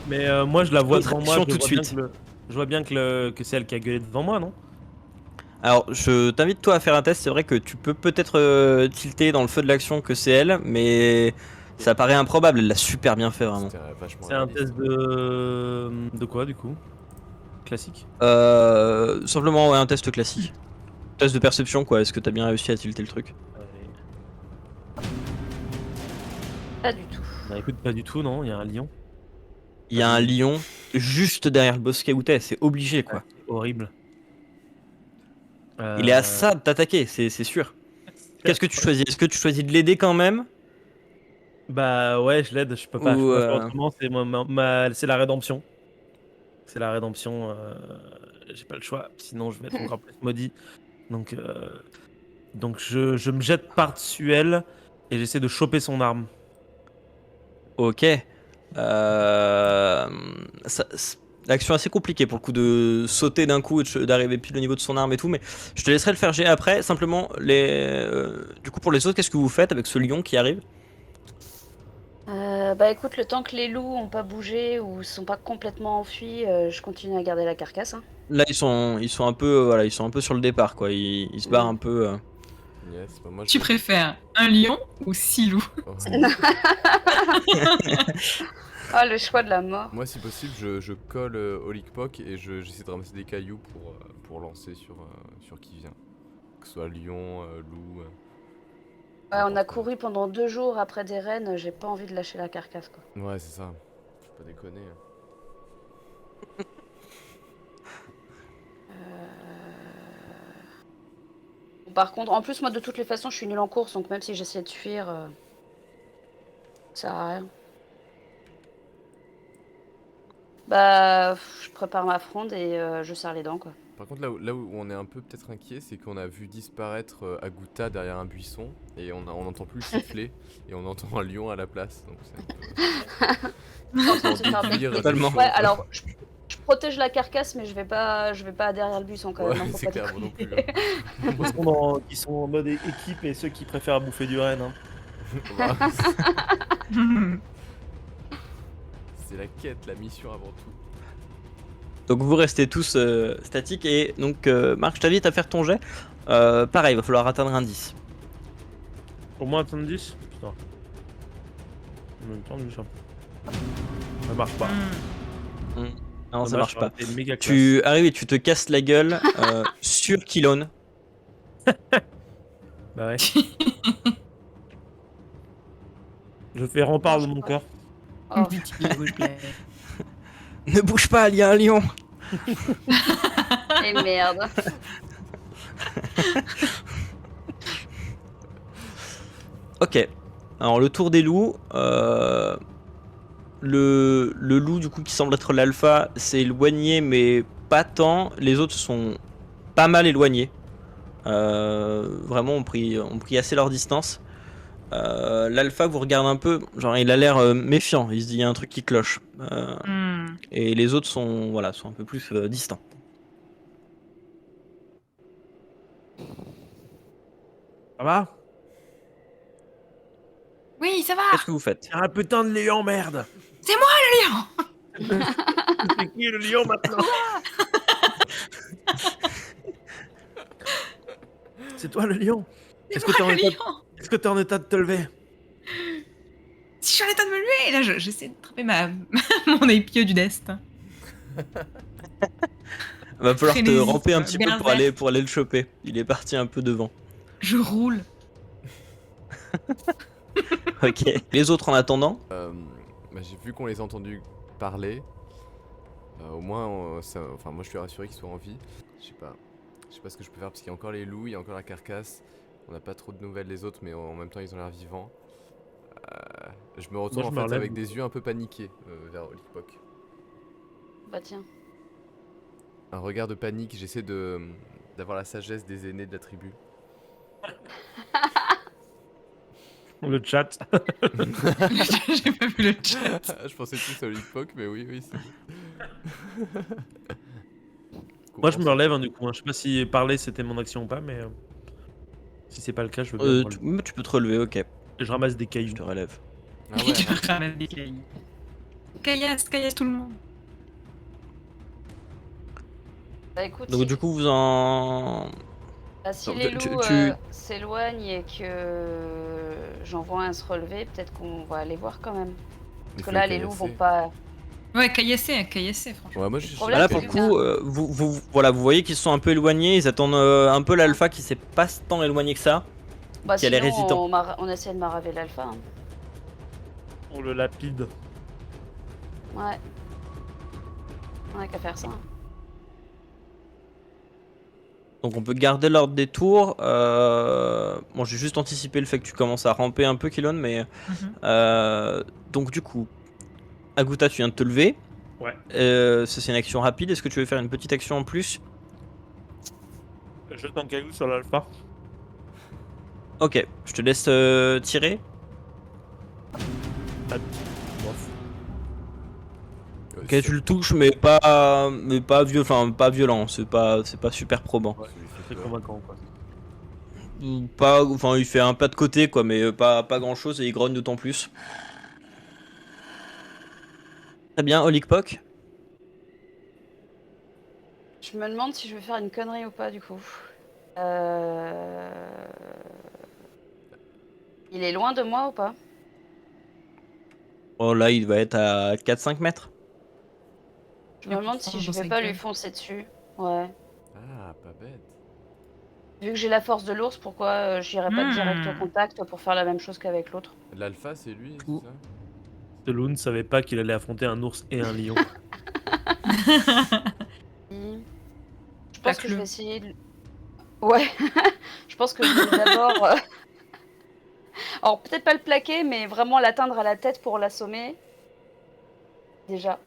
Mais moi, je la vois Autre devant moi. action Je tout de vois bien suite. je vois bien que c'est elle qui a gueulé devant moi, non? Alors, je t'invite toi à faire un test. C'est vrai que tu peux peut-être tilter dans le feu de l'action que c'est elle, mais ça paraît improbable. Elle l'a super bien fait vraiment. C'était vachement C'est un réaliste. test de quoi, du coup? Classique? Simplement ouais, un test classique. Test de perception quoi. Est-ce que t'as bien réussi à tilter le truc? Allez. Pas du tout. Bah écoute, pas du tout, non, il y a un lion. Il y a un lion juste derrière le bosquet où t'es. C'est obligé Ah, quoi. c'est horrible. Il est à ça de t'attaquer, c'est sûr. Qu'est-ce que tu choisis? Est-ce que tu choisis de l'aider quand même? Bah ouais, je l'aide, je peux pas Ou faire autrement, c'est la rédemption. C'est la rédemption, j'ai pas le choix, sinon je vais être encore plus maudit. Donc, je me jette par-dessus elle et j'essaie de choper son arme. Ok. Euh, L'action est assez compliquée pour le coup de sauter d'un coup et d'arriver pile au niveau de son arme et tout, mais je te laisserai le faire G après. Simplement, du coup pour les autres, qu'est-ce que vous faites avec ce lion qui arrive? Bah écoute, le temps que les loups ont pas bougé ou sont pas complètement enfuis, je continue à garder la carcasse. Hein. Là ils sont un peu, voilà, ils sont un peu sur le départ quoi. Ils se barrent un peu. Yes, bah moi je Tu vais- préfères un lion ou 6 loups? Ouais. Ah, le choix de la mort. Moi, si possible, je colle au Lickpock et j'essaie de ramasser des cailloux pour lancer sur qui vient. Que ce soit lion, loup. Ouais, on a n'importe quoi. couru pendant 2 jours après des rennes, j'ai pas envie de lâcher la carcasse quoi. Ouais, c'est ça. Faut pas déconner. Par contre, en plus, moi de toutes les façons, je suis nulle en course, donc même si j'essaie de fuir, ça sert à rien. Bah, je prépare ma fronde et je serre les dents quoi. Par contre, là où on est un peu peut-être inquiet, c'est qu'on a vu disparaître Agouta derrière un buisson et on n'entend plus le siffler et on entend un lion à la place. Donc c'est un peu. En train de se Pour faire déduire becquer. des Totalement. choses. Ouais, alors je protège la carcasse, mais je vais pas derrière le buisson quand Ouais, même. Hein, faut c'est pas clair, moi non déconner. plus. Hein. Qui sont en mode équipe et ceux qui préfèrent bouffer du renne. Hein. Voilà. C'est la quête, la mission avant tout. Donc vous restez tous statiques et donc Marc, je t'invite à faire ton jet. Pareil, il va falloir atteindre un 10. Pour moi, atteindre 10? Putain. En même temps, ça marche pas. Non, ça Dommage, marche pas. aurait été méga classe. Tu arrives et tu te casses la gueule sur Kilon. Bah ouais. Je fais rempart de mon corps. Oh. Pitié, s'il vous plaît. Ne bouge pas, il y a un lion. Et merde. Ok. Alors le tour des loups. Le loup du coup qui semble être l'alpha s'est éloigné mais pas tant. Les autres sont pas mal éloignés. Vraiment ont pris assez leur distance. L'alpha vous regarde un peu, genre il a l'air méfiant, il se dit il y a un truc qui cloche. Et les autres sont un peu plus distants. Ça va? Oui, ça va. Qu'est-ce que vous faites? C'est un putain de lion, merde! C'est moi le lion. C'est qui le lion maintenant? C'est toi le lion? C'est Est-ce que t'es moi en le état lion. Est-ce que t'es en état de te lever? Si je suis en état de me lever, et là j'essaie de attraper mon épieu du destin. Va falloir te Frénésie, ramper un quoi. petit peu Berserk. pour aller le choper. Il est parti un peu devant. Je roule. Ok. Les autres en attendant. Bah, j'ai vu qu'on les a entendus parler. Au moins, enfin, moi je suis rassuré qu'ils soient en vie. Je sais pas ce que je peux faire parce qu'il y a encore les loups, il y a encore la carcasse. On n'a pas trop de nouvelles des autres, mais en même temps ils ont l'air vivants. Je me retourne Moi, je en me fait relève. avec des yeux un peu paniqués vers Lickpock. Bah tiens. Un regard de panique, j'essaie d'avoir la sagesse des aînés de la tribu. Le chat. J'ai pas vu le chat. Je pensais plus à Lickpock, mais oui, c'est Moi, je me relève hein, du coup. Hein. Je sais pas si parler c'était mon action ou pas, mais si c'est pas le cas, je veux bien me relever. Tu peux te relever, ok. Je ramasse des cailloux. Je te relève. Ah ouais, Je ramène des cailloux. Caillasse tout le monde. Bah écoute, Donc du coup vous en... si Donc, les loups s'éloignent et que j'envoie un se relever, peut-être qu'on va aller voir quand même. Il Parce que faut là, les les loups vont caillasser. pas. Ouais, caillassé, franchement. Ouais, moi Le je problème, Bah là c'est pour que le j'ai un- coup, voilà, vous voyez qu'ils sont un peu éloignés, ils attendent un peu l'alpha qui s'est pas tant éloigné que ça, Bah qui a l'air sinon, hésitant. on essaie de maraver l'alpha. Hein. On le lapide. Ouais. On a qu'à faire ça. Hein. Donc on peut garder l'ordre des tours. Bon, j'ai juste anticipé le fait que tu commences à ramper un peu, Kilon, mais Mhm. donc du coup, Agouta, tu viens de te lever. Ouais. Ça c'est une action rapide. Est-ce que tu veux faire une petite action en plus? Jette un caillou sur l'alpha. Ok, je te laisse tirer. Bof. Ok, tu le touches, mais pas pas violent. C'est pas super probant. Ouais, Ça lui fait c'est peur. convaincant quoi. Ou pas, enfin, il fait un pas de côté, quoi, mais pas grand chose et il grogne d'autant plus. Très bien, Olikpok. Je me demande si je vais faire une connerie ou pas du coup. Euh... Il est loin de moi ou pas? Oh là, il va être à 4-5 mètres. Je Il y me a plus demande de si force je dans vais sa pas lui gueule. foncer dessus. Ouais. Ah, pas bête. Vu que j'ai la force de l'ours, pourquoi j'irais pas direct au contact pour faire la même chose qu'avec l'autre? L'alpha, c'est lui, Ouh. c'est ça? Saloon ne savait pas qu'il allait affronter un ours et un lion. Je pense que je Tacle-le. vais essayer de... Ouais. Je pense que je vais d'abord... Alors peut-être pas le plaquer, mais vraiment l'atteindre à la tête pour l'assommer. Déjà.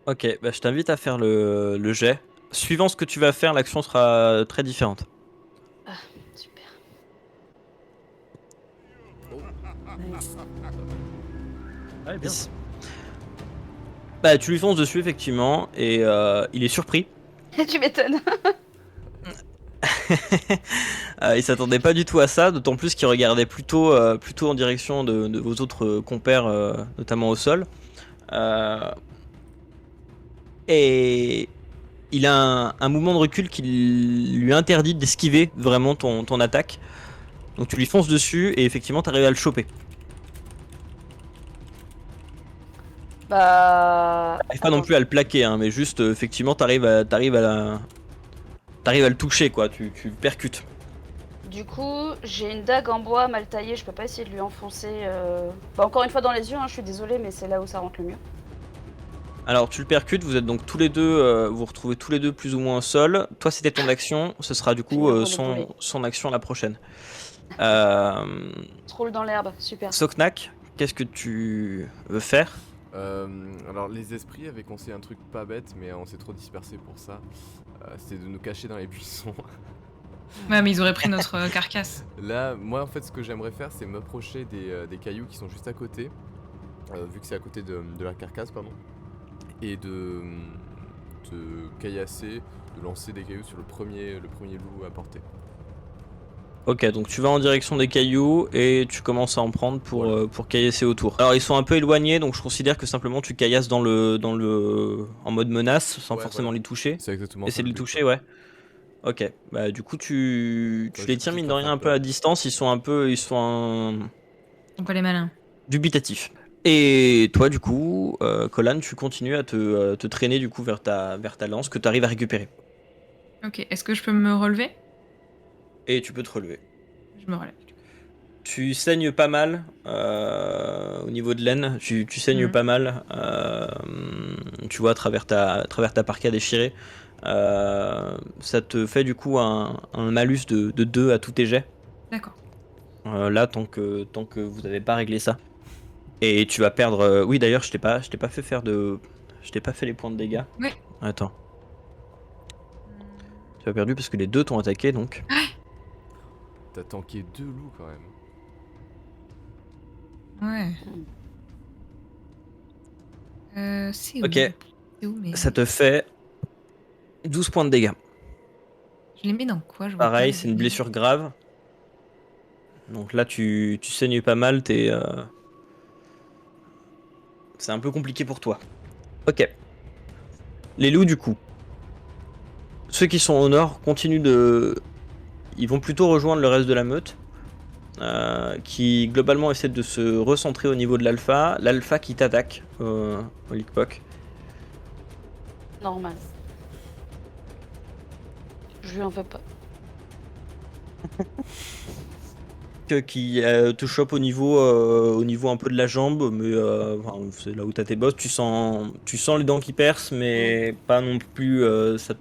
Ok, bah, je t'invite à faire le jet. Suivant ce que tu vas faire, l'action sera très différente. Super. Ouais, bien. 10. Bah, tu lui fonces dessus, effectivement, et il est surpris. Tu m'étonnes. Il s'attendait pas du tout à ça, d'autant plus qu'il regardait plutôt en direction de vos autres compères, notamment au sol. Euh, et il a un mouvement de recul qui lui interdit d'esquiver vraiment ton attaque. Donc tu lui fonces dessus et effectivement tu arrives à le choper. Bah... T'arrives pas non Attends. plus à le plaquer, hein, mais juste effectivement t'arrives à le toucher, quoi. Tu le percutes. Du coup, j'ai une dague en bois mal taillée, je peux pas essayer de lui enfoncer... Bah, encore une fois dans les yeux, hein, je suis désolée, mais c'est là où ça rentre le mieux. Alors tu le percutes, vous êtes donc tous les deux, vous vous retrouvez tous les deux plus ou moins au sol. Toi c'était ton action, ce sera du coup Finger pour le brûler. son action la prochaine. Euh, Se roule dans l'herbe, super. Soknak, qu'est-ce que tu veux faire? Alors, les esprits avaient conseillé un truc pas bête, mais on s'est trop dispersé pour ça. C'était de nous cacher dans les buissons. Ouais, mais ils auraient pris notre carcasse. Là, moi, en fait, ce que j'aimerais faire, c'est m'approcher des cailloux qui sont juste à côté, vu que c'est à côté de la carcasse, pardon, et de caillasser, de lancer des cailloux sur le premier loup à portée. Ok, donc tu vas en direction des cailloux et tu commences à en prendre Voilà. pour caillasser autour. Alors ils sont un peu éloignés, donc je considère que simplement tu caillasses en mode menace, sans Ouais, forcément voilà. les toucher. C'est exactement ça. Essayer de le les but, toucher, quoi. ouais. Ok, bah du coup tu Ouais, les tiens juste mine de pour rien faire un peu peur. à distance, ils sont On pas les malins. dubitatifs. Et toi du coup, Colan, tu continues à te traîner du coup vers ta lance que tu arrives à récupérer. Ok, est-ce que je peux me relever? Et tu peux te relever. Je me relève. Tu saignes pas mal au niveau de l'aine, tu saignes Mhm. pas mal, tu vois, à travers ta parka déchirée. Ça te fait du coup un malus de 2 à tous tes jets, D'accord. là tant que vous n'avez pas réglé ça. Et tu vas perdre... oui d'ailleurs je t'ai pas fait faire de... Je t'ai pas fait les points de dégâts. Ouais. Attends, tu as perdu parce que les deux t'ont attaqué donc. T'as tanké 2 loups quand même. Ouais. C'est où? Ok, C'est où, mais... ça te fait 12 points de dégâts. Je les mets dans quoi? Je vois pas Pareil, les c'est une dégâts. blessure grave. Donc là, tu saignes pas mal, c'est un peu compliqué pour toi. Ok. Les loups, du coup. Ceux qui sont au nord continuent de... Ils vont plutôt rejoindre le reste de la meute. Qui globalement essaie de se recentrer au niveau de l'alpha. L'alpha qui t'attaque au Lickpock. Normal. Je lui en veux pas. Qui te chope au niveau un peu de la jambe, mais enfin, c'est là où t'as tes bosses. Tu sens les dents qui percent, mais pas non plus. Ça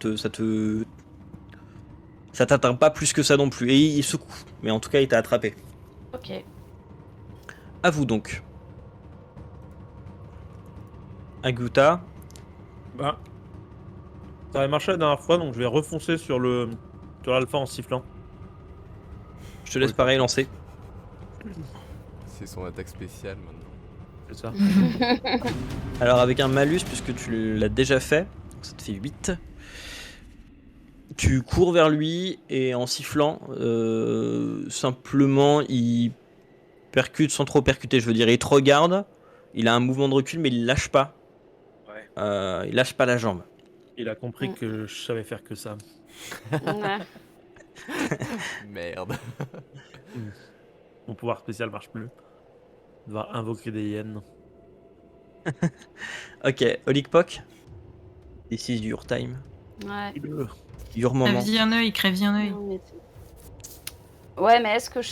t'atteint pas plus que ça non plus. Et il secoue, mais en tout cas il t'a attrapé. Ok. À vous donc. Aguta. Bah, ça avait marché la dernière fois, donc je vais refoncer sur l'alpha en sifflant. Je te laisse Oui, pareil lancer. C'est son attaque spéciale maintenant. C'est ça. Alors avec un malus, puisque tu l'as déjà fait, ça te fait 8. Tu cours vers lui et en sifflant, simplement il percute sans trop percuter, je veux dire, il te regarde, il a un mouvement de recul mais il lâche pas. Ouais. Il lâche pas la jambe. Il a compris que je savais faire que ça. Ouais. Merde. Mon pouvoir spécial marche plus. Il va invoquer des hyènes. Ok, Olikpok. This is your time. Ouais. Your moment. Crève-y un œil, crève-y un œil. Non, mais ouais, mais est-ce que je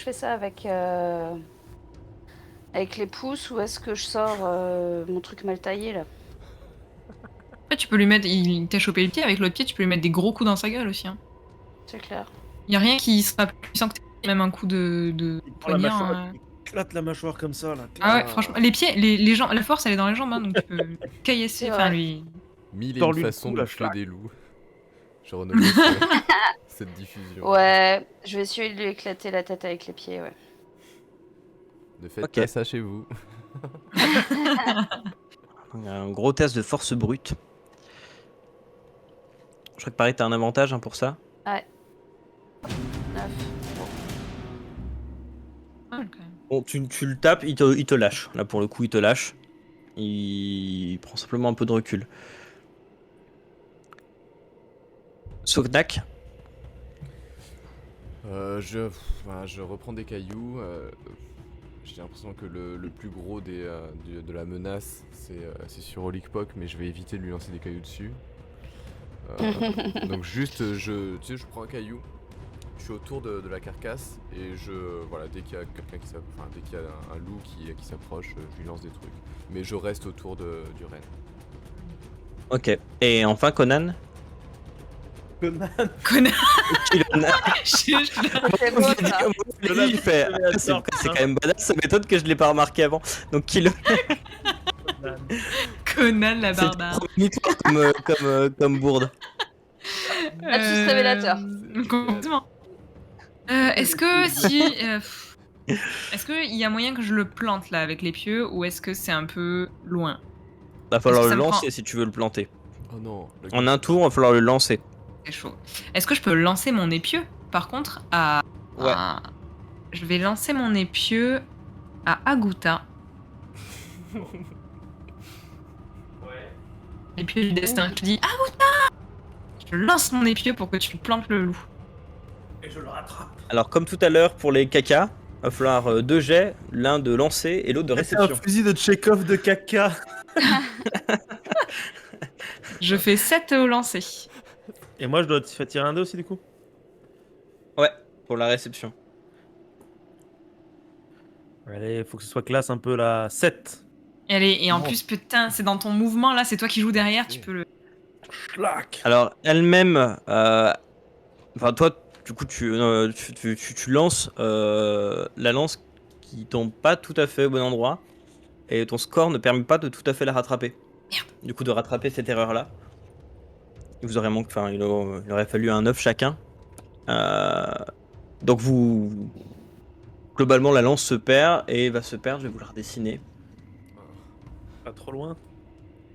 fais ça avec les pouces ou est-ce que je sors mon truc mal taillé là? Après, tu peux lui mettre. Il t'a chopé le pied, avec l'autre pied, tu peux lui mettre des gros coups dans sa gueule aussi. Hein. C'est clair. Y a rien qui sera plus puissant que même un coup de Il prend la poignard. mâchoire, il éclate la mâchoire comme ça là. Ah ouais, franchement, les pieds, les jambes, la force elle est dans les jambes, hein, donc tu peux caillasser, C'est enfin vrai. lui. Mille et Dans une lui le façons cou, de la tuer flaque. des loups. Je renomme cette diffusion. Ouais, je vais essayer de lui éclater la tête avec les pieds, ouais. Ne faites Ok. pas ça chez vous. Un gros test de force brute. Je crois que pareil, t'as un avantage hein, pour ça. 9. Pas mal, quand même. Bon, tu le tapes, il te lâche. Là pour le coup, il te lâche. Il prend simplement un peu de recul. Sognak. Je reprends des cailloux. J'ai l'impression que le plus gros de la menace, c'est sur Olikpok, mais je vais éviter de lui lancer des cailloux dessus. Donc juste, je prends un caillou, je suis autour de la carcasse et voilà, dès qu'il y a quelqu'un dès qu'il y a un loup qui s'approche, je lui lance des trucs. Mais je reste autour du renne. Ok. Et enfin Conan. Connard. Kilona. C'est beau ça. Il fait. C'est quand même badass, ça m'étonne que je l'ai pas remarqué avant. Donc Kilo. Conan la C'est barbare. comme bourde. Lapsus révélateur. Complètement. Est-ce que si. Est-ce qu'il y a moyen que je le plante là avec les pieux ou est-ce que c'est un peu loin? Va falloir Est-ce que le ça me lancer prend- si tu veux le planter. Oh non. En un tour, va falloir le lancer. C'est chaud. Est-ce que je peux lancer mon épieu par contre à. Ouais. Je vais lancer mon épieu à Aguta. L'épieu du destin. Je te dis Aguta. Je lance mon épieu pour que tu plantes le loup. Et je le rattrape. Alors comme tout à l'heure pour les caca, va falloir 2 jets, l'un de lancer et l'autre de C'est un réception. fusil de Tchekhov de caca. Je fais 7 au lancer. Et moi je dois te faire tirer un dé aussi du coup. Ouais, pour la réception. Allez, faut que ce soit classe un peu la 7. Et en Non. plus, putain, c'est dans ton mouvement là, c'est toi qui joues derrière, tu peux le. Schlack. Alors elle-même, enfin toi, du coup tu lances la lance qui tombe pas tout à fait au bon endroit et ton score ne permet pas de tout à fait la rattraper. Merde. Du coup de rattraper cette erreur-là. Vous aurez manqué, enfin il aurait fallu un 9 chacun. Donc vous globalement la lance se perd et va se perdre. Je vais vous la redessiner. Pas trop loin.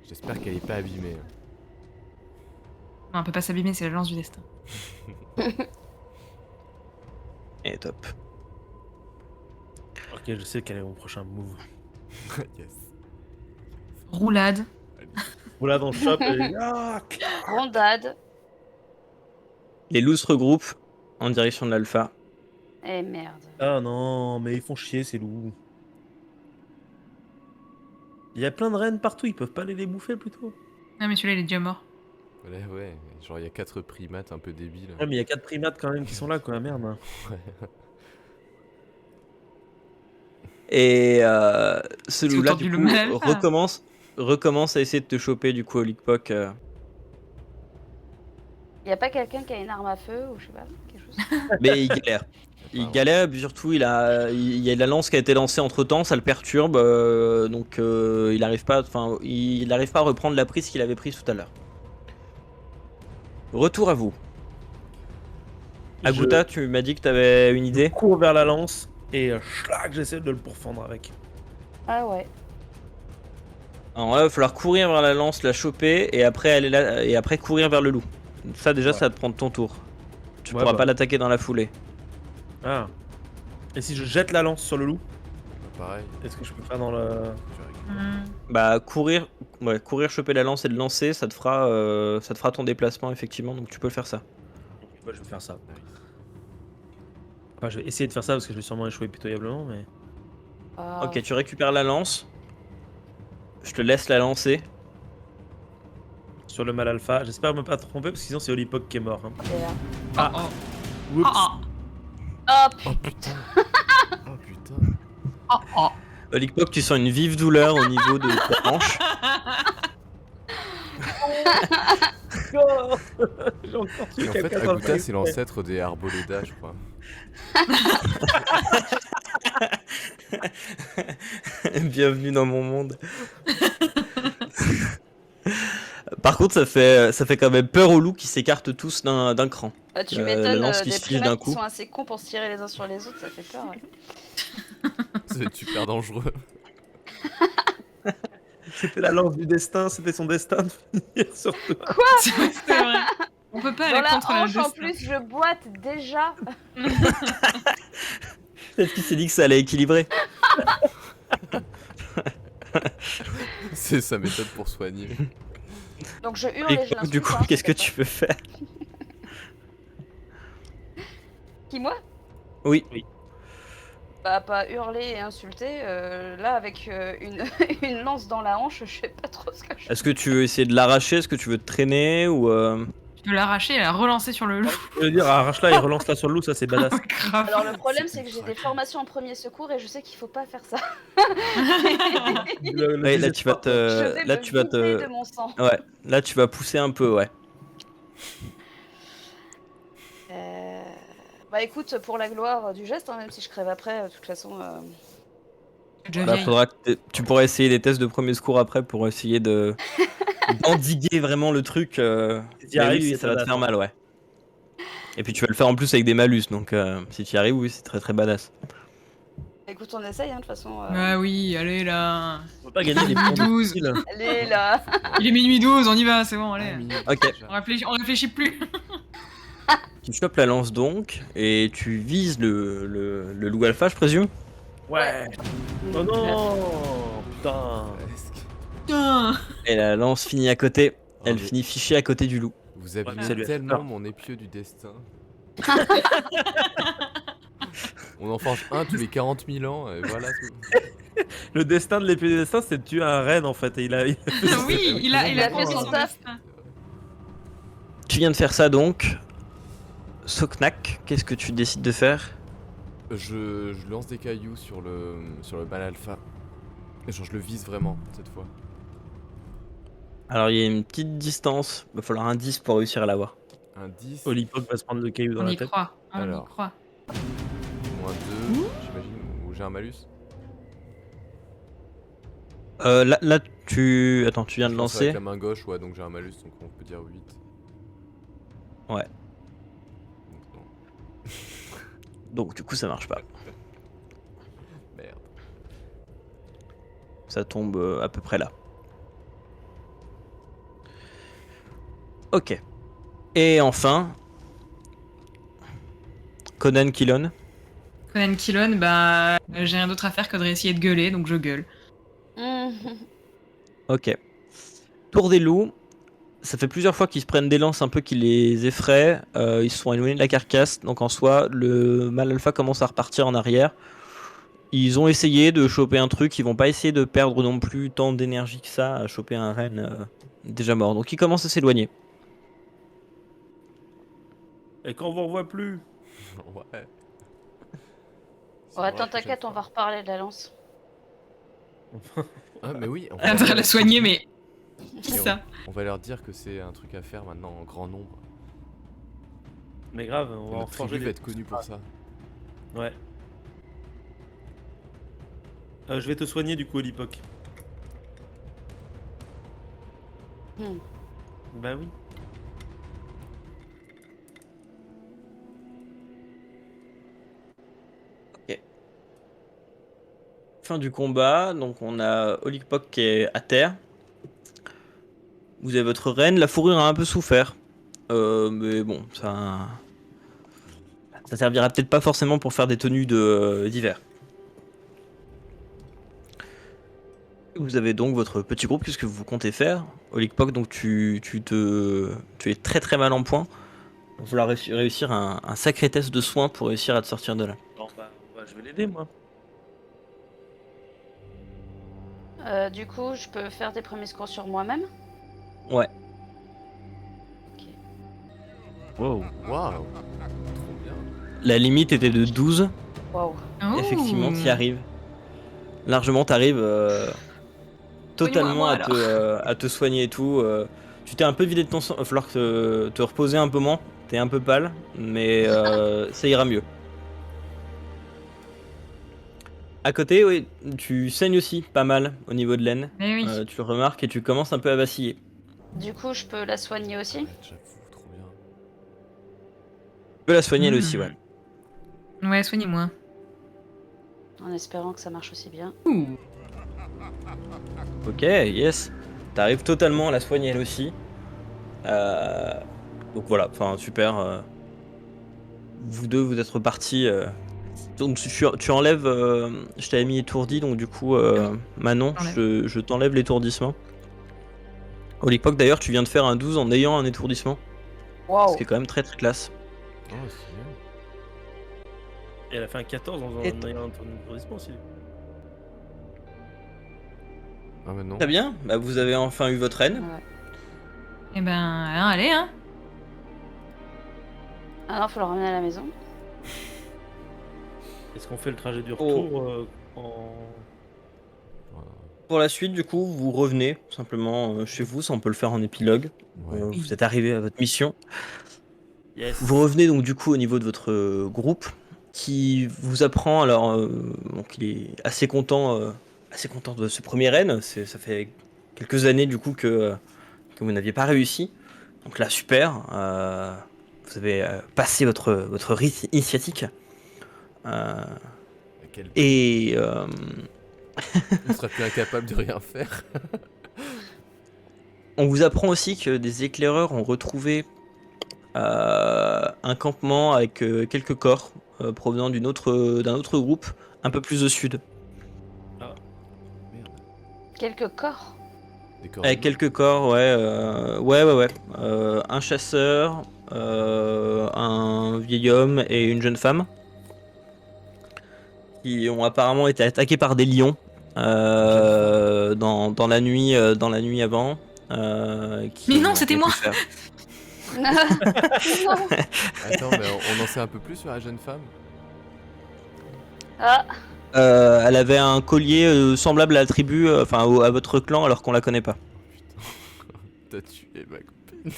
J'espère qu'elle est pas abîmée. Non, on peut pas s'abîmer, c'est la lance du destin. Et top. Ok, je sais quel est mon prochain move. Yes. Roulade. Voilà dans le shop. Et... Ah, Rondade. Les loups se regroupent en direction de l'alpha. Eh merde. ah non, mais ils font chier ces loups. Il y a plein de rennes partout, ils peuvent pas aller les bouffer plutôt. Non, mais celui-là, il est déjà mort. Ouais, genre il y a 4 primates un peu débiles. Ouais, mais il y a 4 primates quand même qui sont là, quoi, merde. Et ce C'est loup-là, autour du du coup, loup alpha. recommence à essayer de te choper, du coup, au Lickpock. Y a pas quelqu'un qui a une arme à feu ou je sais pas, quelque chose. Mais il galère. Il galère, puis surtout, il y a la lance qui a été lancée entre temps, ça le perturbe, donc il n'arrive pas à reprendre la prise qu'il avait prise tout à l'heure. Retour à vous. Agouta, tu m'as dit que tu avais une Je idée. cours vers la lance et schlag, j'essaie de le pourfendre avec. Ah ouais. Alors là, il va falloir courir vers la lance, la choper, et après aller là, et après courir vers le loup. Ça déjà, Ouais. ça va te prendre ton tour. Tu Ouais, pourras bah. pas l'attaquer dans la foulée. Ah. Et si je jette la lance sur le loup, Pareil. est-ce que je peux faire dans le... Tu récupères. Hmm. Bah courir, choper la lance et le lancer, ça te fera ton déplacement effectivement, donc tu peux faire ça. Ouais, je vais faire ça. Nice. Enfin, je vais essayer de faire ça parce que je vais sûrement échouer pitoyablement, mais... Ah, Ok, tu récupères la lance. Je te laisse la lancer. Sur le mal alpha, j'espère me pas tromper parce que sinon c'est Olipoc qui est mort. Hein. c'est là. Ah. Oh, Oups. Hop. Oh putain. Oh putain. oh, oh. Lickpock, tu sens une vive douleur au niveau de ta hanche. Oh j'ai encore tué Et en fait, quelqu'un dans le Agouta, c'est pied. l'ancêtre des Arboleda, je crois. Bienvenue dans mon monde. Par contre, ça fait quand même peur aux loups qui s'écartent tous d'un cran. Bah, tu La m'étonnes, lance qui des se fige d'un primates qui coup. sont assez cons pour se tirer les uns sur les autres, ça fait peur. Ouais. C'est super dangereux. C'était la lance du destin, c'était son destin de finir sur toi. C'est vrai. On peut pas Dans aller la contre la hanche, en destin. plus, je boite déjà. Peut-être qu'il s'est dit que ça allait équilibrer. C'est sa méthode pour soigner. Donc je hurle et je Lickpock, l'insulte. du coup, hein, qu'est-ce que t'inquiète tu peux faire? pas. Qui, moi? Oui. Bah, pas hurler et insulter. Là, avec une... une lance dans la hanche, je sais pas trop ce que je fais. Est-ce que tu veux essayer de l'arracher? Est-ce que tu veux te traîner ou Tu peux l'arracher et la relancer sur le loup. Je veux dire, arrache-la et relance-la sur le loup, ça c'est badass. Grave. Alors, le problème, c'est que j'ai des formations en premier secours et je sais qu'il faut pas faire ça. Ouais, là tu vas Je vais là me tu vas vider te de mon sang. ouais, là tu vas pousser un peu, ouais. Bah écoute, pour la gloire du geste, hein, même si je crève après, de toute façon... C'est déjà Bah, vieille. tu pourras essayer des tests de premier secours après pour essayer de d'endiguer vraiment le truc. Si t'y Mais arrives, oui, c'est ça va te badass, faire hein. mal, ouais. Et puis tu vas le faire en plus avec des malus, donc si tu y arrives, oui, c'est très très badass. Écoute, on essaye, hein, de toute façon. Ah oui, allez là. On peut pas gagner les points de 12. style. Allez, là. Il est minuit 12, on y va, c'est bon, allez. Ok. On réfléchit plus. Tu chopes la lance donc et tu vises le loup alpha, je présume. Ouais. Oh non. Putain. Presque. Putain. Et la lance finit à côté. Elle mais- finit fichée à côté du loup. Vous abîmez ça lui a fait tellement peur. mon épieu du destin. On en forge un tous les 40 000 ans, et voilà tout. Le destin de l'épée des destins, c'est de tuer un reine en fait. Et il a Oui, il a Il a fait fait son taf. destin. Tu viens de faire ça donc. Soknak, qu'est-ce que tu décides de faire? Je lance des cailloux sur le bal alpha. Et genre je le vise vraiment cette fois. Alors il y a une petite distance, il va falloir un 10 pour réussir à l'avoir. Un 10, Olipoc va se prendre le caillou dans On la y tête. croit. On y Alors. croit. moins 2, j'imagine, ou j'ai un malus. Là tu... Attends, tu viens de Je lance lancer. avec la main gauche, ouais, donc j'ai un malus, donc on peut dire 8. Ouais. Donc non, Donc du coup ça marche pas. merde. Ça tombe à peu près là. Ok. Et enfin... Conan Killon. Conan Killon, bah j'ai rien d'autre à faire que de réessayer de gueuler, donc je gueule. Mhm. Ok. Tour des loups. Ça fait plusieurs fois qu'ils se prennent des lances un peu qui les effraient. Ils se sont éloignés de la carcasse. Donc en soi, le mâle alpha commence à repartir en arrière. Ils ont essayé de choper un truc. Ils vont pas essayer de perdre non plus tant d'énergie que ça à choper un renne déjà mort. Donc ils commencent à s'éloigner. Et quand on vous revoit plus. Ouais. Oh, attends, t'inquiète, on va reparler de la lance. Ah, mais oui, on Elle va la soigner, mais. Qui Et ça? on va leur dire que c'est un truc à faire maintenant en grand nombre. Mais grave, on va en Notre forger tribu va des. être connue pour ça. Ouais. Je vais te soigner du coup, Olipoc. Hmm. Bah oui. Fin du combat. Donc on a Olikpok qui est à terre. Vous avez votre reine. La fourrure a un peu souffert. Mais bon, ça servira peut-être pas forcément pour faire des tenues d'hiver. Vous avez donc votre petit groupe, qu'est-ce que vous comptez faire? Olikpok, donc tu es très très mal en point. Il va falloir réussir un sacré test de soin pour réussir à te sortir de là. Bon, bah, je vais l'aider, moi. Du coup, je peux faire des premiers secours sur moi-même. Ouais. Wow. Waouh! Trop bien. La limite était de 12. Waouh. Oh. Effectivement, tu y arrives. Largement, tu arrives totalement moi, à te soigner et tout. Tu t'es un peu vidé de ton sang. Il va falloir te reposer un peu moins. T'es un peu pâle, mais ça ira mieux. À côté, oui, tu saignes aussi pas mal au niveau de l'aine. Mais oui. Tu le remarques et tu commences un peu à vaciller. Du coup, je peux la soigner aussi. Ouais, j'avoue, trop bien. Tu peux la soigner elle aussi, ouais. Ouais, soignez-moi. En espérant que ça marche aussi bien. Ouh. Ok, yes. T'arrives totalement à la soigner elle aussi. Donc voilà, enfin super. Vous deux, vous êtes repartis. Donc tu enlèves. Je t'avais mis étourdi, donc du coup, Manon, J'enlève. je t'enlève l'étourdissement. Au l'époque d'ailleurs, tu viens de faire un 12 en ayant un étourdissement. Ce Waouh. qui est quand même très très classe. Oh, c'est bien. Et elle a fait un 14 en Et ayant un étourdissement aussi. Ah, mais non. Très bien, bah, vous avez enfin eu votre reine. Ouais. Eh ben, hein, allez, hein. Ah non, faut le ramener à la maison. Est-ce qu'on fait le trajet du Oh. retour en. Voilà. Pour la suite, du coup, vous revenez simplement chez vous, ça on peut le faire en épilogue. Ouais. Vous êtes arrivé à votre mission. Yes. Vous revenez donc du coup au niveau de votre groupe qui vous apprend alors donc il est assez content de ce premier raid. Ça fait quelques années du coup que vous n'aviez pas réussi. Donc là super, vous avez passé votre rite initiatique Quel... et On serait plus incapable de rien faire. on vous apprend aussi que des éclaireurs ont retrouvé un campement avec quelques corps provenant d'un autre groupe un peu plus au sud. Merde. Quelques corps. Des corps Avec humains. quelques corps, ouais. Un chasseur, un vieil homme et une jeune femme qui ont apparemment été attaqués par des lions dans la nuit avant. Mais non, c'était moi. Non. Attends, mais on en sait un peu plus sur la jeune femme? Ah, Elle avait un collier semblable à la tribu, à votre clan, alors qu'on la connaît pas. Putain. T'as tué ma copine.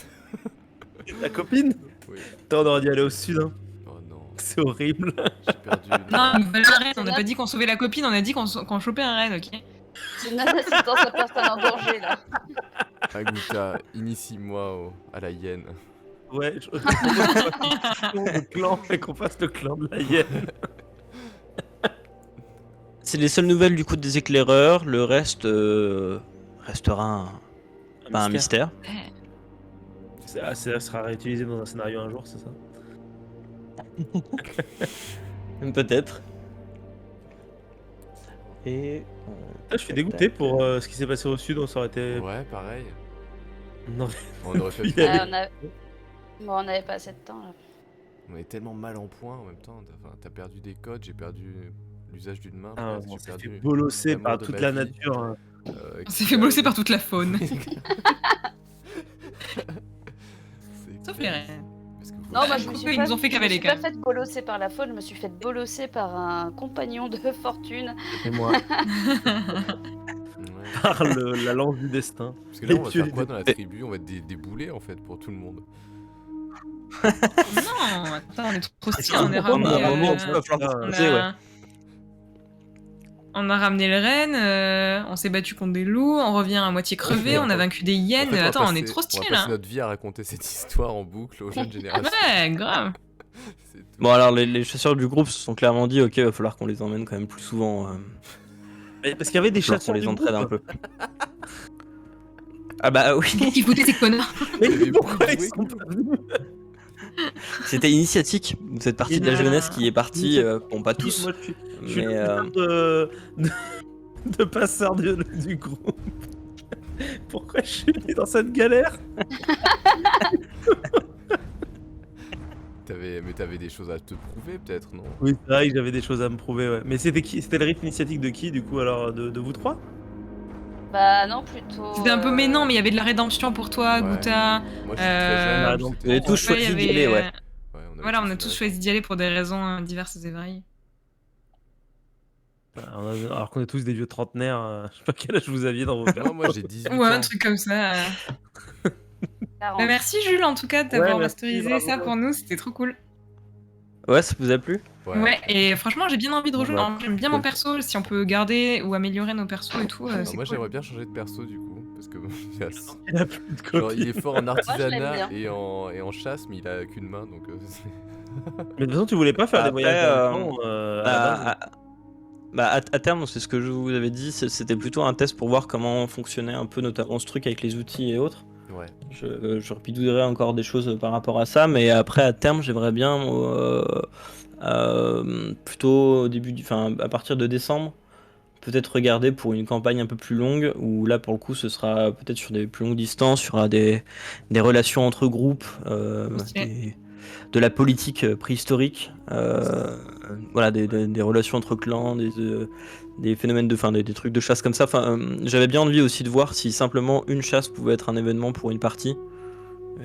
La copine? Oui. Attends, on aurait dû aller au sud, hein. Oh non. C'est horrible. J'ai perdu. Non, une nouvelle reine. On n'a pas dit qu'on sauvait la copine, on a dit qu'on chopait un reine, ok? c'est une non-assistance à personne en danger là. Aguta, initie-moi à la hyène. Ouais, je le clan, et qu'on fasse le clan de la hyène. C'est les seules nouvelles du coup des éclaireurs. Le reste restera un mystère. Ça sera réutilisé dans un scénario un jour, c'est ça? Peut-être. Et. Je suis dégoûté pour ce qui s'est passé au sud, ça aurait été. Ouais, pareil. Non, On aurait fait. Il y a- On n'avait pas assez de temps là. On est tellement mal en point en même temps. T'as perdu des codes, j'ai perdu l'usage d'une main. Ah, presque, on j'ai s'est fait perdu bolosser l'amour par de toute ma la vie. nature. Hein. On s'est fait bolosser par toute la faune. Sauf les reines. Non, moi je Coucou, me suis ils pas, nous ont fait je me cavaler, suis quand pas même. fait bolosser par la faune, je me suis fait bolosser par un compagnon de fortune. C'était moi, Ouais. par la lance du destin. Parce que là, on va Les pieux faire quoi du dans la destin. tribu? On va être des boulets en fait pour tout le monde. Non, attends, on est trop stylé, on est Pourquoi, mais à un ramené. moment, tu vas falloir On proposer, ouais. On a ramené le renne, on s'est battu contre des loups, on revient à moitié crevé, on a vaincu des hyènes. En fait, Attends, on passer- est trop On stylé va là. passer notre vie à raconter cette histoire en boucle aux jeunes générations. Ouais, grave. C'est tout. Bon, alors, les chasseurs du groupe se sont clairement dit, ok, va falloir qu'on les emmène quand même plus souvent. Mais parce qu'il y avait des Va falloir qu'on chasseurs les du entraide un groupe. peu. Ah bah oui, Qu'est-ce qu'il foutait ces connards? Mais Il y avait pourquoi beaucoup de ils bruit. sont pas venus? c'était initiatique. Cette partie de la jeunesse qui est partie, bon, pas tous, Moi, je suis mais. le putain de passeur du groupe. Pourquoi je suis mis dans cette galère? Mais t'avais des choses à te prouver peut-être, non? Oui, c'est vrai que j'avais des choses à me prouver, ouais. Mais c'était qui? C'était le rite initiatique de qui, du coup, alors, de vous trois? Bah non, plutôt. C'était un peu mais non, mais il y avait de la rédemption pour toi, Ouais. Gouta. Moi je suis très jeune. Ah, donc donc, c'était- Vous avez tous Ouais, choisi il y d'y avait, aller, ouais. Ouais, on avait Voilà, on a fait tous ça. choisi d'y aller pour des raisons diverses et variées. Alors qu'on est tous des vieux trentenaires, je sais pas quel âge vous aviez dans vos cartes. Moi j'ai 18 Ouais, un ans. truc comme ça. 40. Bah, merci Jules en tout cas d'avoir Ouais, merci, masterisé bravo. ça pour nous, c'était trop cool. Ouais, ça vous a plu? Ouais, et franchement j'ai bien envie de rejoindre. Ouais. Alors, j'aime bien mon perso, si on peut garder ou améliorer nos persos et tout, Alors c'est moi cool. j'aimerais bien changer de perso du coup. Parce que Il a plus de genre, copie. il est fort en je artisanat l'aime et en chasse, mais il a qu'une main donc. Mais de toute façon, tu voulais pas faire des Après, voyages dans le temps à la base. À terme, c'est ce que je vous avais dit, c'était plutôt un test pour voir comment fonctionnait un peu notamment ce truc avec les outils et autres. Ouais. Je repidouillerai encore des choses par rapport à ça, mais après à terme, j'aimerais bien plutôt au début, enfin à partir de décembre, peut-être regarder pour une campagne un peu plus longue, où là pour le coup ce sera peut-être sur des plus longues distances, il y aura des relations entre groupes, Ok. de la politique préhistorique, voilà, des relations entre clans, des phénomènes de, des trucs de chasse comme ça. J'avais bien envie aussi de voir si simplement une chasse pouvait être un événement pour une partie,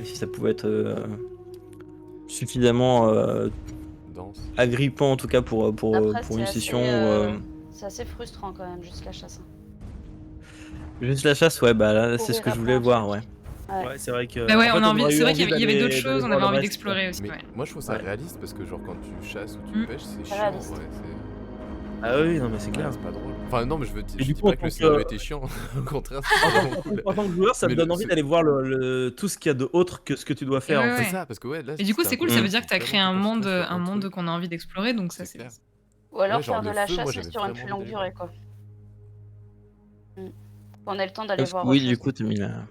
si ça pouvait être suffisamment Danse. agrippant en tout cas pour Après, une c'est session. assez, c'est assez frustrant quand même, juste la chasse. Juste la chasse, ouais, bah là c'est Courir ce que je après voulais un voir, truc. ouais. Ouais. Ouais, c'est vrai que. Bah ouais, en fait, on a envie, aurait eu c'est vrai qu'il y avait d'aller- d'autres choses, on d'aller avait voir le envie reste, d'explorer aussi. Mais Ouais. moi je trouve ça Ouais. réaliste parce que genre quand tu chasses ou tu Mm. pêches c'est C'est chiant. réaliste. Ouais, Ah oui, non, mais c'est clair. c'est pas drôle. Enfin non mais je Et dis du coup, pas en que le tant scénario que- était chiant. Au contraire c'est vraiment cool. En tant que joueur, ça Mais me donne le- envie ce- d'aller voir tout ce qu'il y a de autre que ce que tu dois faire. Ouais, en fait. C'est ça parce que ouais là. Et du coup, c'était c'est un cool, peu- ça veut dire que t'as créé un vraiment monde, concentré sur un un monde truc. qu'on a envie d'explorer, donc ça C'est c'est. clair. Ou alors Ouais, genre faire de le la feu, moi, chasse j'avais sur une vraiment plus longue envie durée, quoi. On ait le temps d'aller Parce que voir oui, autre du chose. coup, t'as mis la. Mm.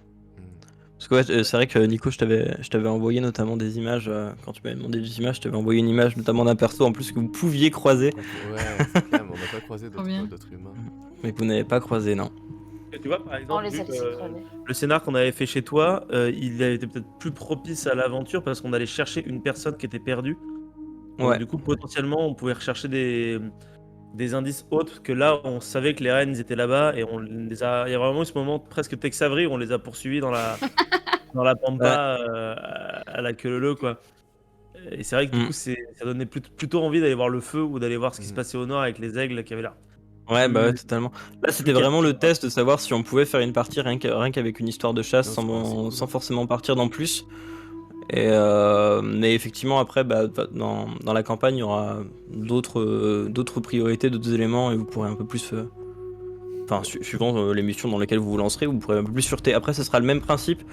Parce que ouais, c'est vrai que Nico, je t'avais envoyé notamment des images, quand tu m'avais demandé des images, je t'avais envoyé une image notamment d'un perso en plus que vous pouviez croiser, Ouais c'est clair mais on n'a pas croisé Trop bien. d'autres humains. mais que vous n'avez pas croisé, non. Et tu vois, par On exemple, les vu a que, laissés crever. le scénar qu'on avait fait chez toi, il a été peut-être plus propice à l'aventure parce qu'on allait chercher une personne qui était perdue. Donc, Ouais. du coup, potentiellement, on pouvait rechercher des indices autres que là, on savait que les rennes étaient là-bas et on les a. Il y a vraiment eu ce moment presque Tex Avery où on les a poursuivis dans la pampa à la queue leu quoi. Et c'est vrai que du Mm. coup, ça donnait plutôt envie d'aller voir le feu ou d'aller voir ce qui se Mm. passait au nord avec les aigles qui avaient l'air. Ouais, bah ouais, Plus- totalement. Là, c'était plus vraiment le captivant. test de savoir si on pouvait faire une partie rien qu'avec une histoire de chasse Non, c'est cool. sans forcément partir dans plus. Et mais effectivement, après, bah, dans la campagne, il y aura d'autres priorités, d'autres éléments, et vous pourrez un peu plus. Enfin, suivant les missions dans lesquelles vous vous lancerez, vous pourrez un peu plus sûreté. Après, ce sera le même principe.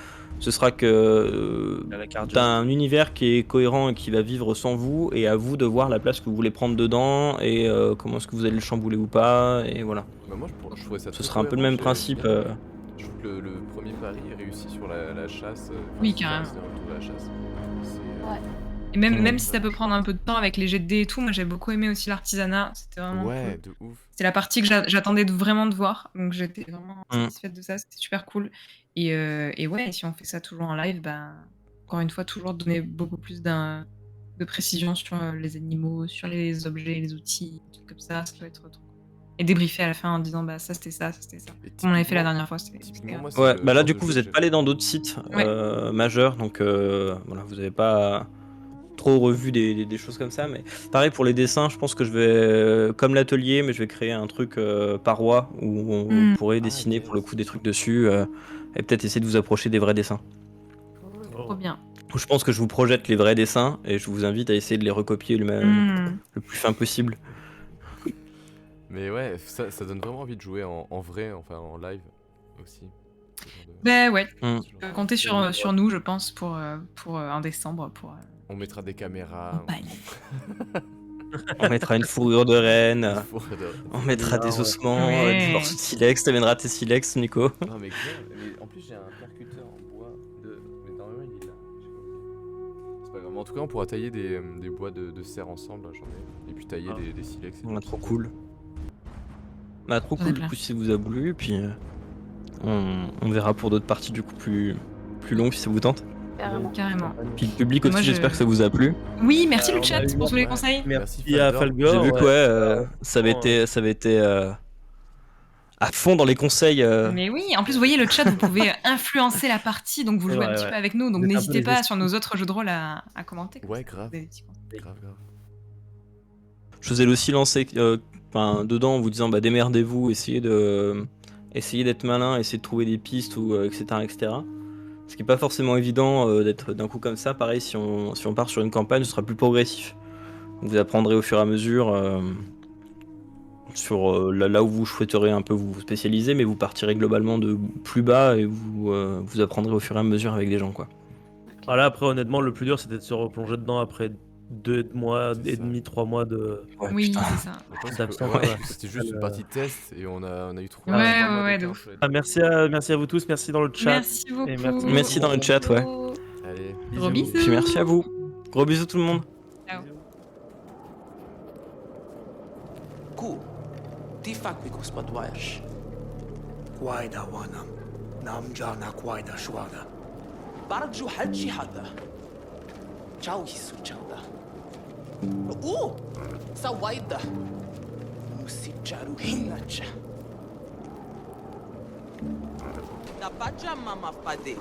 Ce sera que À la carte t'as un univers qui est cohérent et qui va vivre sans vous, et à vous de voir la place que vous voulez prendre dedans, et comment est-ce que vous allez le chambouler ou pas, et voilà. Bah moi je trouvais ça Ce très sera un peu le cohérent, même j'ai principe. bien aimé. Je trouve que le premier pari est réussi sur la chasse. Oui, sur carrément. le retour de la chasse. C'est, Ouais. Et même, Mmh. même si ça peut prendre un peu de temps avec les jets de dés et tout, moi j'ai beaucoup aimé aussi l'artisanat. C'était vraiment Ouais, cool. de ouf. C'est la partie que j'attendais vraiment de voir. Donc j'étais vraiment Mmh. satisfaite de ça. C'était super cool. Et ouais, si on fait ça toujours en live, ben, encore une fois, toujours donner beaucoup plus de précision sur les animaux, sur les objets, les outils, des trucs comme ça. Ça peut être trop cool. Et débriefer à la fin en disant bah ça c'était ça, ça c'était ça. Et Comme on avait fait la typiquement, dernière fois. C'était typiquement, moi, grave. c'est Ouais, le bah là genre du de coup jeu vous que êtes pas allé dans d'autres sites Ouais. majeurs, donc voilà, vous avez pas trop revu des choses comme ça, mais pareil pour les dessins, je pense que je vais, comme l'atelier, mais je vais créer un truc paroi où on Mm. pourrait Ah, dessiner yes. pour le coup des trucs dessus et peut-être essayer de vous approcher des vrais dessins. Cool. Oh. Trop bien. Donc, je pense que je vous projette les vrais dessins et je vous invite à essayer de les recopier Mm. le plus fin possible. Mais ouais, ça donne vraiment envie de jouer en vrai, enfin en live aussi. Ce genre de- Ben ouais. Mm. ce genre de- Comptez sur nous, je pense, pour un décembre, pour On mettra des caméras. campagne. On mettra une fourrure de renne, Il faut de- on mettra des Ouais. ossements, des Ouais. morceaux de silex, t'amèneras tes silex, Nico. Non mais grave, mais en plus j'ai un percuteur en bois de... Mais normalement il est là, je sais pas où il est. C'est pas grave, mais en tout cas on pourra tailler des bois de serre ensemble, là, j'en ai. Et puis tailler Ah. des silex. et Ouais, tout. trop cool. Bah, trop J'en ai cool du plein. coup si ça vous a plu, et puis on verra pour d'autres parties du coup plus longues si ça vous tente. Carrément. Carrément. Puis le public Et aussi, moi, j'espère que ça vous a plu. Oui, merci on le a chat eu pour tous les ouais. conseils. Merci à Falgor. J'ai vu que ouais, ça avait été à fond dans les conseils. Mais oui, en plus, vous voyez, le chat, vous pouvez influencer la partie, donc vous C'est jouez un vrai, petit ouais. peu avec nous. Donc Vous êtes un peu n'hésitez les pas esprits. sur nos autres jeux de rôle à commenter. comme Ouais, ça, grave. vous avez des petits conseils. Grave. Je vous ai aussi lancé dedans en vous disant bah, démerdez-vous, essayez d'être malin, essayez de trouver des pistes, ou, etc., etc. Ce qui n'est pas forcément évident d'être d'un coup comme ça. Pareil, si on part sur une campagne, ce sera plus progressif. Vous apprendrez au fur et à mesure sur là où vous souhaiterez un peu vous spécialiser, mais vous partirez globalement de plus bas et vous apprendrez au fur et à mesure avec des gens, quoi. Voilà, après, honnêtement, le plus dur, c'était de se replonger dedans après 2 mois C'est et ça. demi, 3 mois de. Ouais, Oui, putain. c'est ça. Attends, c'est D'absence, que- ouais. C'était juste une partie de test et on a eu 3 Ouais, mois ouais, d'écart de entre les deux. Ah, merci à vous tous, merci dans le chat. Merci beaucoup. Et merci. Merci dans le chat, ouais. Allez, Gros bisous. Puis merci à vous. Gros bisous tout le monde. Ciao. Ku, ti fakwi gospodarz. Quaida wanam. Namjana quaida shwada. Barju halji hada. Ciao hisu chanda. Sawaida. Musicharu hinacha. Na pajama mafade.